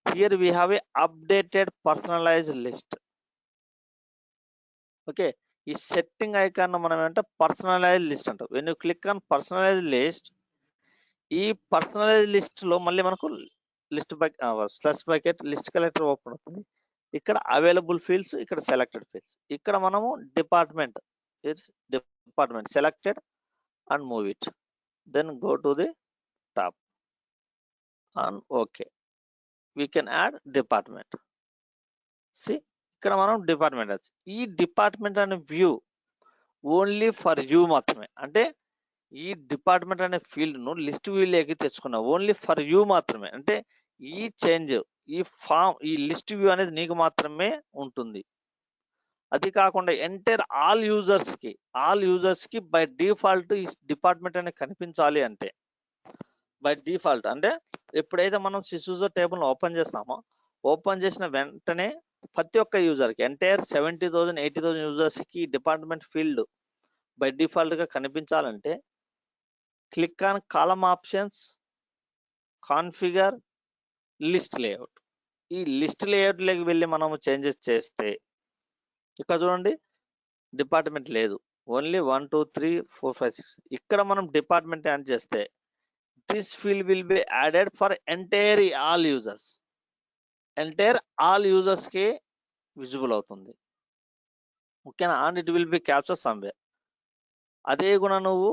here we have a updated personalized list. Okay, ఈ సెట్టింగ్ ఐకాన్ మనం ఏంటంటే పర్సనలైజ్డ్ లిస్ట్ అంటాం. When you click on personalized list, ఈ పర్సనలైజ్డ్ లిస్ట్ లో మళ్ళీ మనకు list slush bucket list collector open అవుతుంది. ఇక్కడ అవైలబుల్ ఫీల్డ్స్, ఇక్కడ సెలెక్టెడ్ ఫీల్డ్స్. ఇక్కడ మనము department selected and move it, then go to the top and okay, we can add department. See, ఇక్కడ మనం డిపార్ట్మెంట్, ఈ డిపార్ట్మెంట్ అనే వ్యూ ఓన్లీ ఫర్ యూ మాత్రమే. అంటే ఈ డిపార్ట్మెంట్ అనే ఫీల్డ్ ను లిస్ట్ వ్యూలోకి తెచ్చుకున్నా ఓన్లీ ఫర్ యూ మాత్రమే. అంటే ఈ చేంజ్, ఈ ఫామ్, ఈ లిస్ట్ వ్యూ అనేది నీకు మాత్రమే ఉంటుంది. అది కాకుండా ఎంటైర్ ఆల్ యూజర్స్ కి బై డిఫాల్ట్ ఈ డిపార్ట్మెంట్ అనేది కనిపించాలి. అంటే బై డిఫాల్ట్ అంటే ఎప్పుడైతే మనం సిస్యూజర్ టేబుల్ ఓపెన్ చేస్తామో, ఓపెన్ చేసిన వెంటనే ప్రతి ఒక్క యూజర్ కి ఎంటైర్ 70,000 80,000 యూజర్స్ కి డిపార్ట్మెంట్ ఫీల్డ్ బై డిఫాల్ట్ గా కనిపించాలంటే click on column options, configure, list layout. ఈ లిస్ట్ లేఅవుట్ లోకి వెళ్ళి మనము చేంజెస్ చేస్తే ఇక్కడ చూడండి డిపార్ట్మెంట్ లేదు, ఓన్లీ 1 2 3 4 5 6. ఇక్కడ మనం డిపార్ట్మెంట్ యాడ్ చేస్తే this field will be added for entire all users కి విజిబుల్ అవుతుంది. ఓకేనా, and it will be capture somewhere. అదే కూడా నువ్వు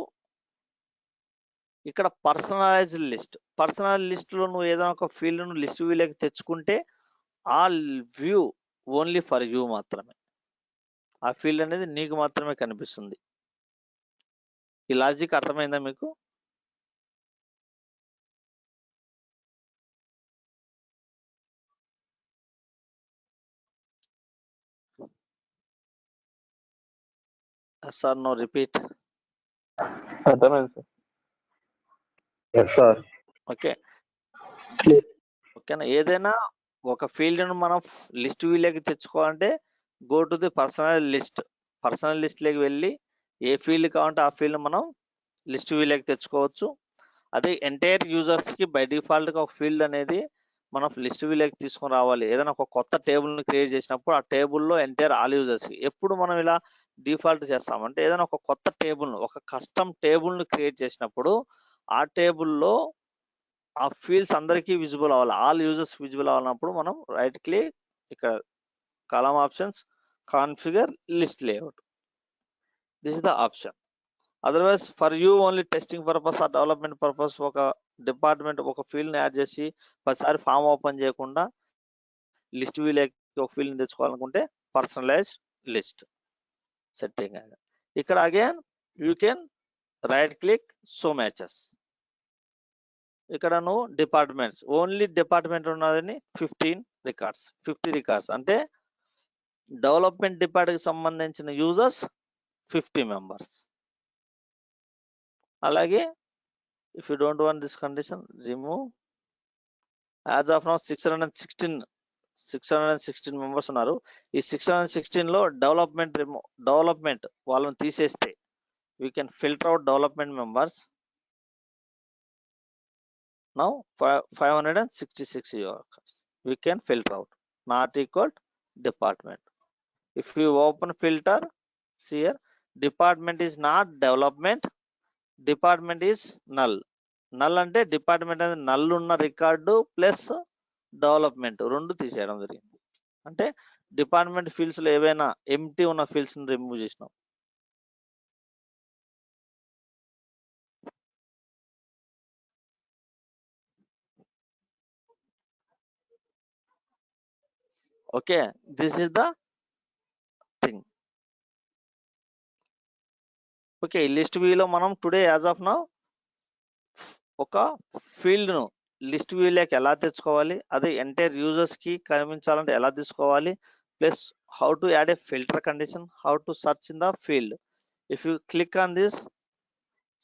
ఇక్కడ పర్సనలైజ్డ్ లిస్ట్ లో నువ్వు ఏదైనా ఒక ఫీల్డ్ ను లిస్ట్ వ్యూలోకి తెచ్చుకుంటే ఆ వ్యూ ఓన్లీ ఫర్ యూ మాత్రమే. ఆ ఫీల్డ్ అనేది నీకు మాత్రమే కనిపిస్తుంది. ఈ లాజిక్ అర్థమైందా మీకు? Sir no repeat.
అర్థమైంది సార్.
Yes sir.
ఓకే, ఓకేనా. ఏదైనా ఒక ఫీల్డ్ ను మనం లిస్ట్ వ్యూలోకి తెచ్చుకోవాలంటే go to the personal list లోకి వెళ్ళి ఏ ఫీల్డ్ కావాలంటే ఆ ఫీల్డ్ మనం లిస్ట్ వ్యూలోకి తెచ్చుకోవచ్చు. అదే ఎంటైర్ యూజర్స్ కి బై డిఫాల్ట్ గా ఒక ఫీల్డ్ అనేది మనం లిస్ట్ వ్యూలోకి తీసుకొని రావాలి. ఏదైనా ఒక కొత్త టేబుల్ ని క్రియేట్ చేసినప్పుడు ఆ టేబుల్లో ఎంటైర్ ఆల్ యూజర్స్ కి ఎప్పుడు మనం ఇలా డిఫాల్ట్ చేస్తామంటే ఏదైనా ఒక కొత్త టేబుల్, ఒక కస్టమ్ టేబుల్ ని క్రియేట్ చేసినప్పుడు ఆ టేబుల్లో ఆ ఫీల్డ్స్ అందరికీ విజిబుల్ అవ్వాలి, ఆల్ యూజర్స్ విజిబుల్ అవ్వాలన్నప్పుడు మనం రైట్ క్లిక్, ఇక్కడ column options, configure, list layout. This is the option. Otherwise for you only testing purpose are development purpose ఒక డిపార్ట్మెంట్ ఒక ఫీల్డ్ ని యాడ్ చేసి ప్రతిసారి ఫామ్ ఓపెన్ చేయకుండా లిస్ట్ వ్యూలోకి ఒక ఫీల్డ్ ని తెచ్చుకోవాలనుకుంటే పర్సనలైజ్డ్ లిస్ట్ సెట్టింగ్. ఇక్కడ again you can write click, so matches. ఇక్కడ నువ్వు డిపార్ట్మెంట్స్, ఓన్లీ డిపార్ట్మెంట్ ఉన్నదని 50 రికార్డ్స్ అంటే డెవలప్మెంట్ డిపార్ట్మెంట్ కి సంబంధించిన యూజర్స్ 50 మెంబర్స్. అలాగే if you don't want this condition remove. As of now 616 members ఉన్నారు. ఈ 616 లో డెవలప్మెంట్ వాళ్ళని తీసేస్తే we can filter out development members. Now 566 we can filter out, not equal department. If you open filter, see here department is not development, department is null. Null అంటే department అనేది null ఉన్న record plus development రెండు తీసేయడం జరిగింది. అంటే department fields లో ఏవైనా empty ఉన్న ఫీల్డ్స్ ని రిమూవ్ చేసినాం. Okay, this is the thing. Okay, ఈ లిస్ట్ వ్యూలో మనం టుడే యాజ్ ఆఫ్ నౌ ఒక ఫీల్డ్ ను లిస్ట్ వ్యూలోకి ఎలా తెచ్చుకోవాలి, అది ఎంటైర్ యూజర్స్ కి కనిపించాలంటే ఎలా తీసుకోవాలి, plus how to add a filter condition, how to search in the field. If you click on this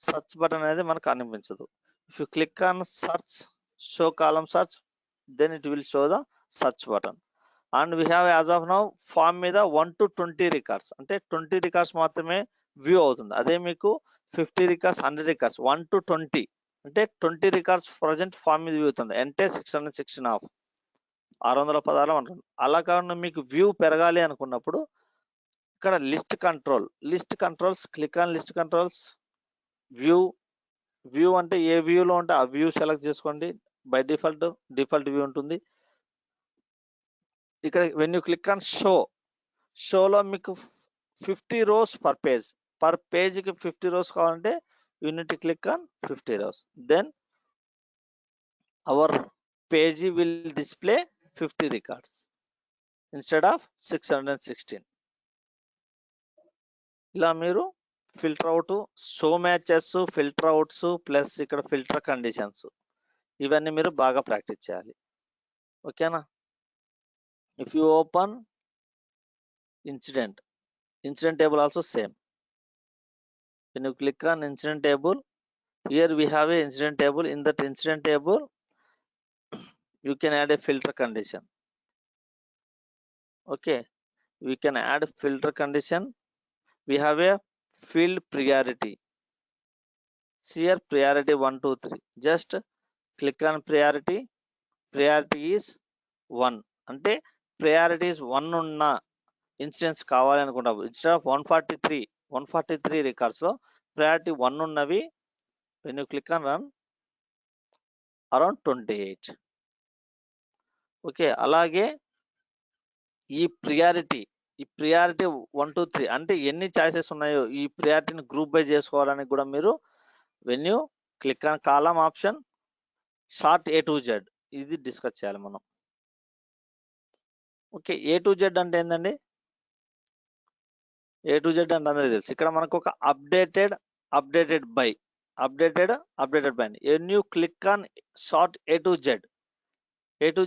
search button అనేది మనకు కనిపించదు. If you click on search show column search, then it will show the search button. And we have as of now form మీద 1 to 20 records, అంటే 20 records మాత్రమే view అవుతుంది. అదే మీకు 50 records 100 records 1 to 20 అంటే 20 రికార్డ్స్ ప్రజెంట్ ఫామ్ మీద view అవుతుంది. అంటే 616 616 అంటుంది. అలా కాకుండా మీకు వ్యూ పెరగాలి అనుకున్నప్పుడు ఇక్కడ list controls click on list controls, view అంటే ఏ వ్యూలో ఉంటే ఆ వ్యూ సెలెక్ట్ చేసుకోండి. బై డిఫాల్ట్ వ్యూ ఉంటుంది. ఇక్కడ వెన్ యూ క్లిక్ ఆన్ షోలో మీకు 50 rows పర్ పేజ్కి 50 rows కావాలంటే unit click on 50 rows. Then our page will display 50 records instead of 616. ఇలా మీరు filter out, show matches, filter outs plus ఇక్కడ ఫిల్టర్ కండిషన్స్ ఇవన్నీ మీరు బాగా ప్రాక్టీస్ చేయాలి. ఓకేనా? If you open incident table also same. When you click on incident table, here we have a incident table. In that incident table you can add a filter condition. Okay, we can add filter condition. We have a field priority. See here priority 1 2 3. Just click on priority is 1 అంటే priority is 1 ఉన్న incidents కావాలి అనుకుంటాము. Instead of 143 records low priority 1 ఉన్నవి when you click on run around 28. Okay, అలాగే ఈ priority 1 2 3 అంటే ఎన్ని choices ఉన్నాయో ఈ ప్రియారిటీని గ్రూప్ బై చేసుకోవడానికి కూడా మీరు when you click on column option short A to Z ఇది డిస్కస్ చేయాలి మనం. ఓకే, A to Z అంటే ఏంటండి? A to Z అంటే అందరికీ తెలుసు. ఇక్కడ మనకు ఒక updated by and you click on sort A to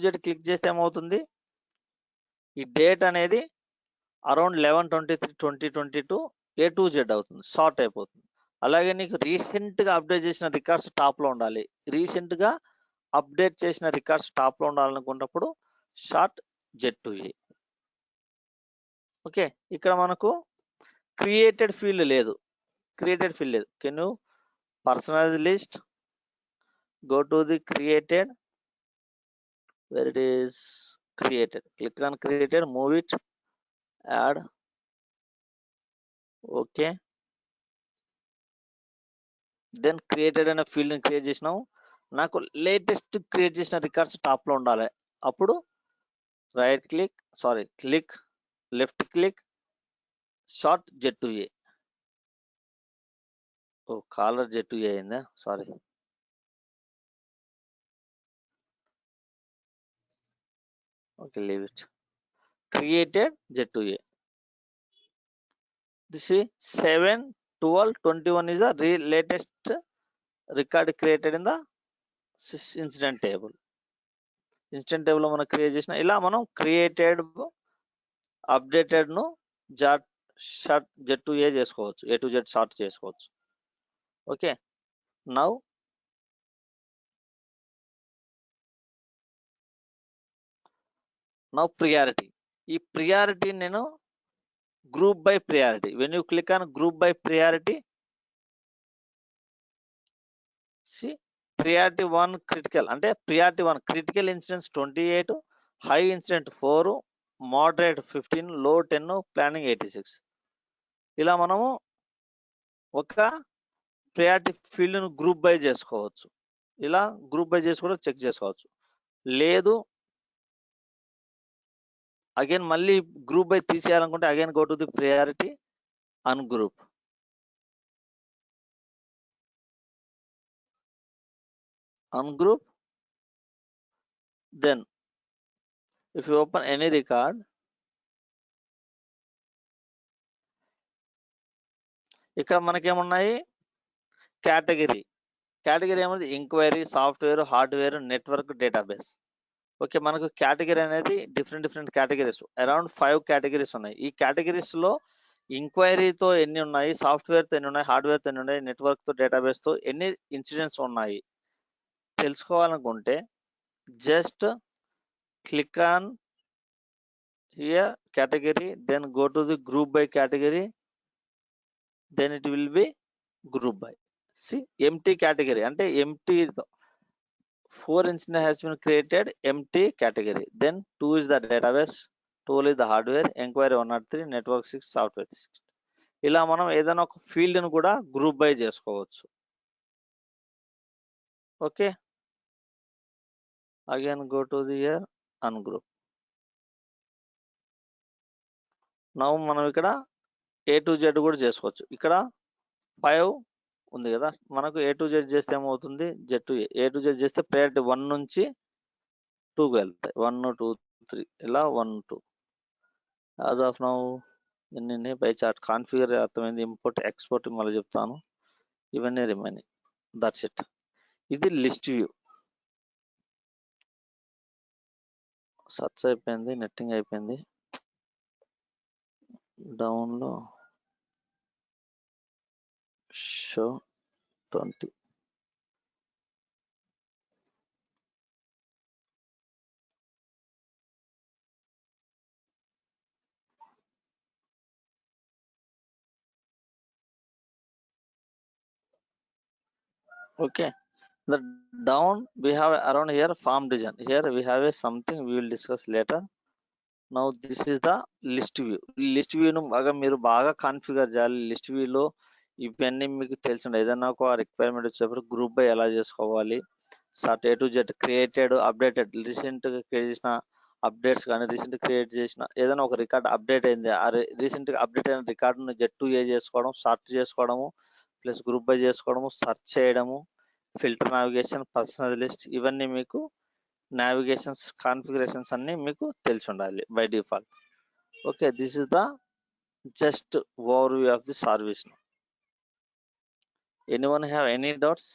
Z click చేస్తే ఏమవుతుంది? ఈ డేట్ అనేది అరౌండ్ 11/23/2022 A to Z అవుతుంది, షార్ట్ అయిపోతుంది. అలాగే నీకు రీసెంట్ గా అప్డేట్ చేసిన రికార్డ్స్ టాప్ లో ఉండాలి. రీసెంట్ గా అప్డేట్ చేసిన రికార్డ్స్ టాప్ లో ఉండాలనుకున్నప్పుడు sort Z to A. Okay, ఇక్కడ మనకు క్రియేటెడ్ ఫీల్డ్ లేదు. Can you personalize list, go to the created, where it is created, click on created, move it, add. Okay, then created అనే field ని create చేసినాము. నాకు latest create చేసిన records top లో ఉండాలి. అప్పుడు left click sort Z to A. ఓ కాలర్ Z to A అయిందా? Sorry. Okay, leave it. Created Z to A. This is 7/12/21 is the latest record created in the incident table. Incident table లో మనం create చేసిన ఇలా మనం created updated ను sort Z to A చేసుకోవచ్చు, A to Z sort చేసుకోవచ్చు. Okay, now priority. ఈ ప్రియారిటీ నేను group by priority. When you click on group by priority, priority 1 critical అంటే priority 1 critical incidents 28, high incident 4, moderate 15, low 10, planning 86. ఇలా మనము ఒక priority ఫీల్డ్ను గ్రూప్ బై చేసుకోవచ్చు. ఇలా గ్రూప్ బై చేసి కూడా చెక్ చేసుకోవచ్చు. లేదు అగైన్ మళ్ళీ గ్రూప్ బై తీసేయాలనుకుంటే again go to the priority ungroup. Ungroup, then if you open any record, ఇక్కడ మనకేమున్నాయి కేటగిరీ ఏమది enquiry, software, hardware, network, database. Okay, మనకు కేటగిరీ అనేది డిఫరెంట్ కేటగిరీస్, అరౌండ్ 5 కేటగిరీస్ ఉన్నాయి. ఈ కేటగిరీస్ లో ఎంక్వైరీతో ఎన్ని ఉన్నాయి, సాఫ్ట్వేర్తో ఎన్ని ఉన్నాయి, హార్డ్వేర్తో ఎన్ని ఉన్నాయి, నెట్వర్క్తో, డేటాబేస్తో ఎన్ని ఇన్సిడెంట్స్ ఉన్నాయి తెలుసుకోవాలనుకుంటే just click on here category, then go to the group by category, then it will be group by. See, empty category ante empty 4 incident has been created, empty category. Then 2 is the database, 12 is the hardware, enquiry 103, network 6, software 6. ఇలా మనం ఏదైనా ఒక field ను కూడా group by చేసుకోవచ్చు. Okay, again go to the here ungroup. Now మనం ఇక్కడ A to Z కూడా చేసుకోవచ్చు. ఇక్కడ 5 ఉంది కదా, మనకు A to Z చేస్తే ఏమవుతుంది, Z to A to Z చేస్తే ప్రయారిటీ 1 నుంచి 2కి వెళ్తాయి. 1 2 3 ఇలా 1 2. యాజ్ ఆఫ్ నౌ ఎన్ని బై చార్ట్ కాన్ఫిగర్ అర్థమైంది, ఇంపోర్ట్ ఎక్స్పోర్ట్ మళ్ళీ చెప్తాను, ఇవన్నీ రిమైనింగ్. That's it. ఇది లిస్ట్ వ్యూ. సర్చ్ అయిపోయింది, నెట్టింగ్ అయిపోయింది. డౌన్ లో show 20. Okay, the down we have around here form design. Here we have a something we will discuss later. Now this is the list view. List view ను మీరు బాగా configure చేయాలి. List view లో ఇవన్నీ మీకు తెలిసి ఏదైనా ఒక రిక్వైర్మెంట్ వచ్చేటప్పుడు గ్రూప్ బై ఎలా చేసుకోవాలి, sort A to Z created, updated, recent గా క్రియేట్ చేసిన అప్డేట్స్ కానీ, రీసెంట్ క్రియేట్ చేసిన ఏదైనా ఒక రికార్డ్ అప్డేట్ అయింది, ఆ రీసెంట్ గా అప్డేట్ అయిన రికార్డును Z to A చేసుకోవడం, సార్ట్ చేసుకోవడము, ప్లస్ గ్రూప్ బై చేసుకోవడము, సెర్చ్ చేయడము, ఫిల్టర్, నావిగేషన్, పర్సనల్ లిస్ట్, ఇవన్నీ మీకు నావిగేషన్స్ కాన్ఫిగరేషన్స్ అన్ని మీకు తెలిసి ఉండాలి by default. Okay, this is the just over view of the service. Anyone have any doubts?